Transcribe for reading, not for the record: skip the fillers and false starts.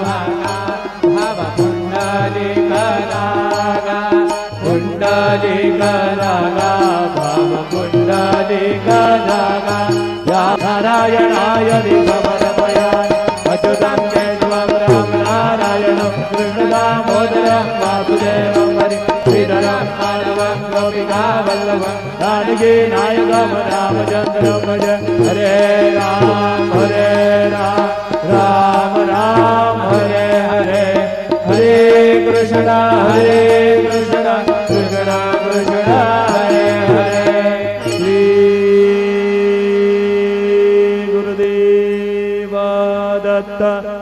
भागा भाव पुंडलिक रागा पुंडलिक रागा भाव पुंडलिक रागा या नारायणाय समर्पयामि अच्युतं केशवं राम नारायणं कृष्णदामोदरं वासुदेवं हरि श्रीधरं माधवं गोपिका वल्लभं जानकी नायकं रामचन्द्रं भज हरे राम राम राम हरे हरे हरे कृष्ण कृष्ण कृष्ण हरे हरे श्री गुरुदेव दत्त